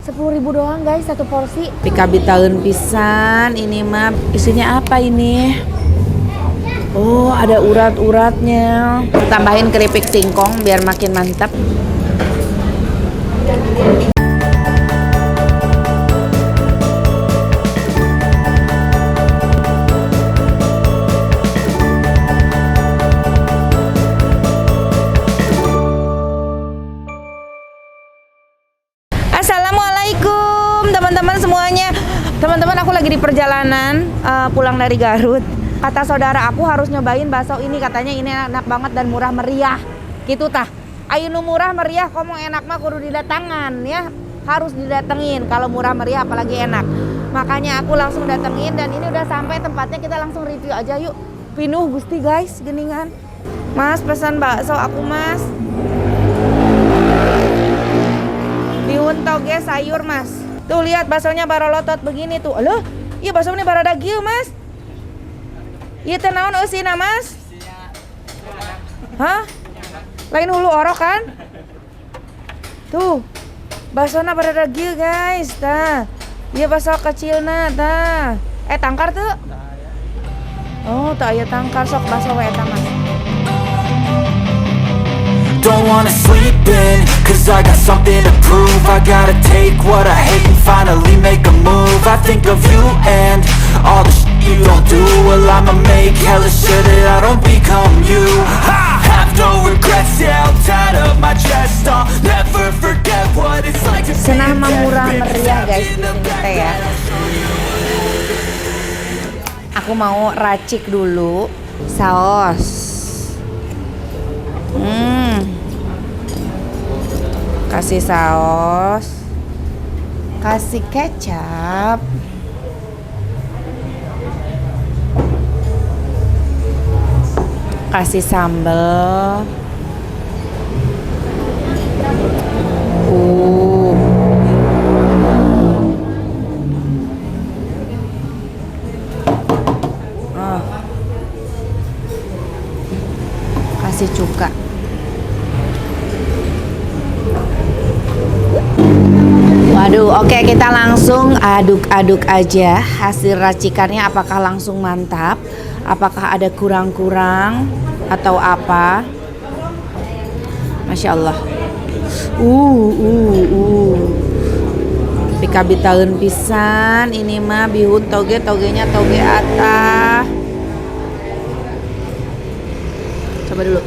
10.000 doang guys, satu porsi. Pikabi tahun pisan, ini mah isinya apa ini? Oh, ada urat-uratnya. Tambahin keripik singkong biar makin mantap. Assalamualaikum teman-teman semuanya. Teman-teman, aku lagi di perjalanan pulang dari Garut. Kata saudara aku harus nyobain bakso ini, katanya ini enak banget dan murah meriah. Gitu tah. Ayo nu murah meriah, komo enak mah kudu didatangan ya. Harus didatengin kalau murah meriah apalagi enak. Makanya aku langsung datengin dan ini udah sampai tempatnya, kita langsung review aja yuk. Pinuh Gusti guys, geningan. Mas, pesan bakso aku, Mas. Bihun toge sayur, Mas. Tuh lihat baksonya barolotot begini tuh. Aloh, iya bakso ini bara daging, Mas. Iya teh naon eusina, Mas? Hah? Lain hulu orok kan? Tuh. Baksona bara daging, guys. Tah. Iya bakso kecilna tah. Tangkar tuh. Oh, teu aya tangkar, sok bakso we eta, Mas. Don't wanna sleep in, cause I got something to prove. I gotta take what I hate and finally make a move. I think of you and all the shit you don't do. Well, I'ma make hella sure that I don't become you. I have no regrets, yeah, I'll tie up my chest. I'll never forget what it's like to be Senang murah meriah guys di sini teh ya. Aku mau racik dulu saus. Kasih saus, kasih kecap, kasih sambal. Kasih cuka. Waduh, oke, kita langsung aduk-aduk aja hasil racikannya, apakah langsung mantap, apakah ada kurang-kurang atau apa. Masya Allah. Pikabi tahun pisan, ini mah bihun togenya toge atah. Coba dulu.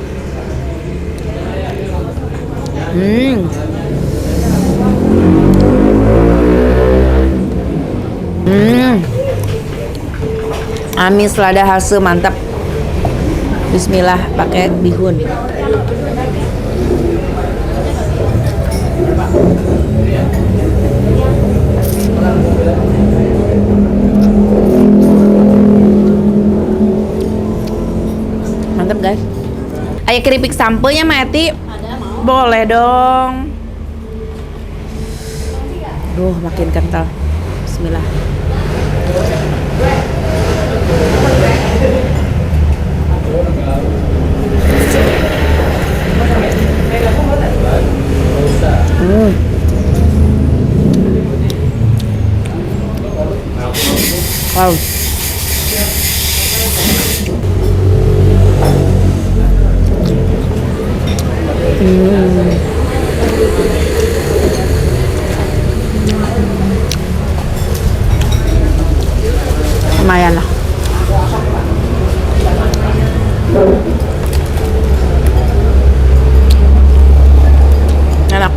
Amis lada hasil mantap. Bismillah, pakai bihun. Mantap guys. Ayo keripik sampelnya Mati. Boleh dong. Duh, makin kental. Bismillah. Wow. Lumayan lah. Enak.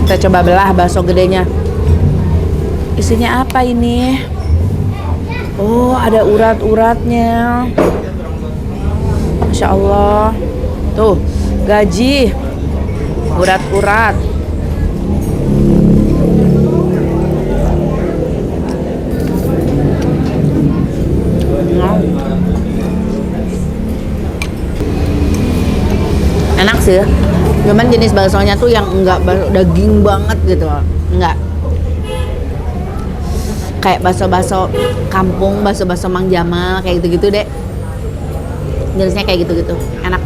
Kita coba belah bakso gedenya. Isinya apa ini? Oh, ada urat-uratnya. Masya Allah. Tuh, gaji. Urat-urat. Enak sih. Cuman jenis baksonya tuh yang enggak daging banget gitu. Enggak. Kayak bakso-bakso kampung, bakso-bakso Mang Jamal kayak gitu-gitu deh. Jenisnya kayak gitu-gitu. Enak.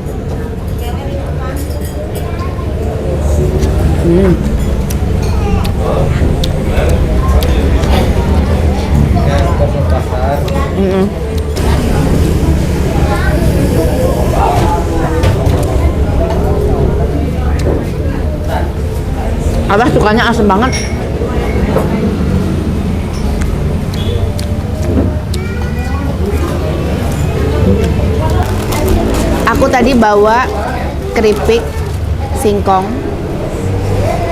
Abah sukanya asam banget. Aku tadi bawa keripik singkong.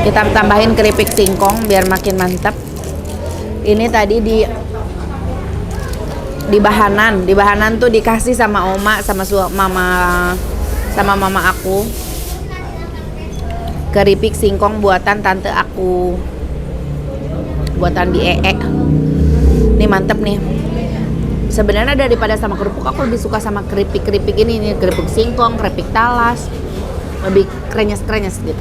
Kita tambahin keripik singkong biar makin mantap. Ini tadi di bahanan tuh dikasih sama oma sama mama aku. Keripik singkong buatan tante aku, buatan di EE. Ini mantep nih. Sebenarnya daripada sama kerupuk, aku lebih suka sama keripik ini nih, keripik singkong, keripik talas, lebih krenyes gitu.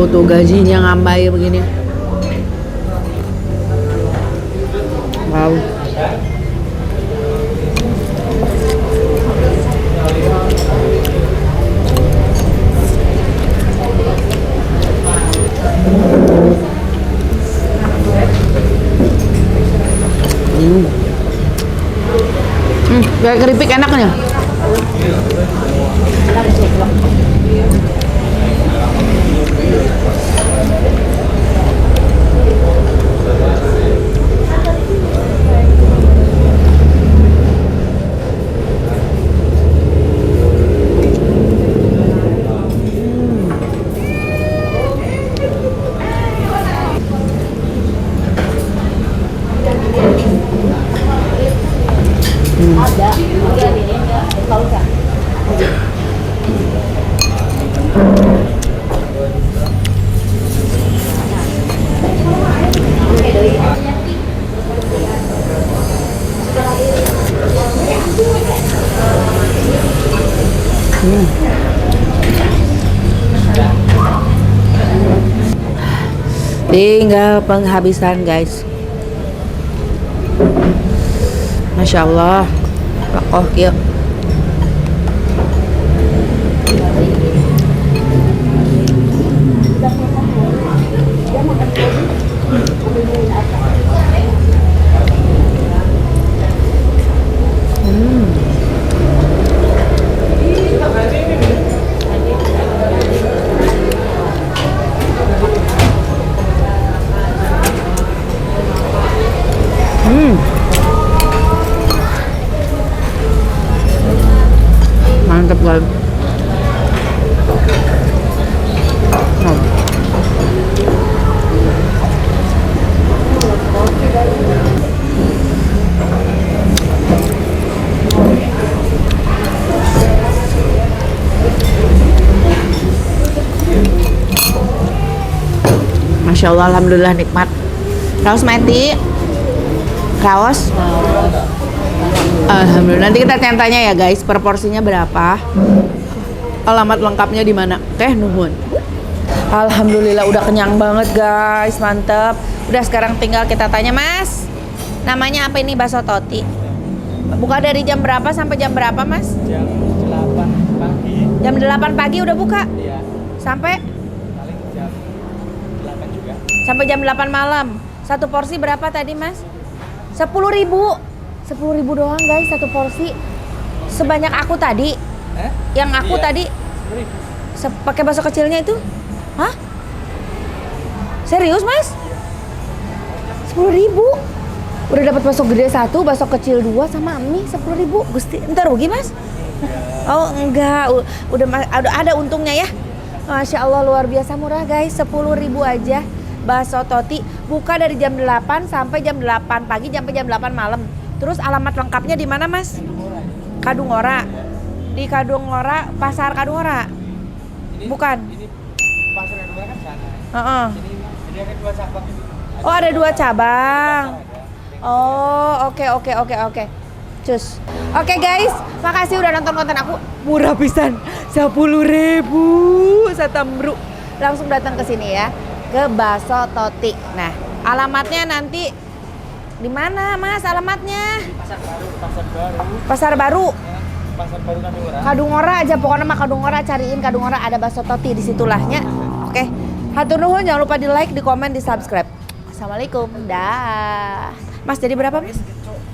Tuh gajinya ngambai begini. Wow. Kayak keripik enaknya. Tinggal penghabisan guys. Masya Allah. Pakoh kieu. Mantap banget. Masya Allah, alhamdulillah nikmat. Raos Meti, Raos. Alhamdulillah. Nanti kita tanya ya guys, proporsinya berapa? Alamat lengkapnya di mana? Teh nuhun. Alhamdulillah udah kenyang banget guys, mantep. Udah sekarang tinggal kita tanya, Mas. Namanya apa ini bakso Toti? Buka dari jam berapa sampai jam berapa, Mas? Jam 8 pagi. Jam 8 pagi udah buka? Iya. Sampai? Paling jam 8 juga. Sampai jam 8 malam. Satu porsi berapa tadi, Mas? 10.000. 10.000 doang guys satu porsi. Sebanyak aku tadi. Yang aku tadi pakai bakso kecilnya itu. Hah? Serius, Mas? 10.000. Udah dapat bakso gede 1, bakso kecil 2 sama mie 10.000. Gusti, entar rugi, Mas? Oh, enggak. Udah ada untungnya ya. Masya Allah luar biasa murah guys, 10.000 aja. Bakso Toti buka dari jam 8 sampai jam 8 pagi sampai jam 8 malam. Terus alamat lengkapnya di mana, Mas? Kadungora. Di Kadungora, Pasar Kadungora. Bukan. Ini pasar yang kan sana. Heeh. Jadi ada 2 cabang. Oh, ada 2 cabang. Oh, oke. Cus. Oke guys, makasih udah nonton konten aku. Murah pisan, 10.000 satamru. Langsung datang ke sini ya, ke Bakso Toti. Nah, alamatnya nanti di mana, Mas? Alamatnya? Pasar baru. Pasar Baru. Pasar baru Kadungora. Kadungora aja pokoknya mah Kadungora, cariin Kadungora ada Bakso Toti di situlahnya. Oke. Hatur nuhun, jangan lupa di like, di komen, di subscribe. Assalamualaikum. Dah. Mas jadi berapa, Mas?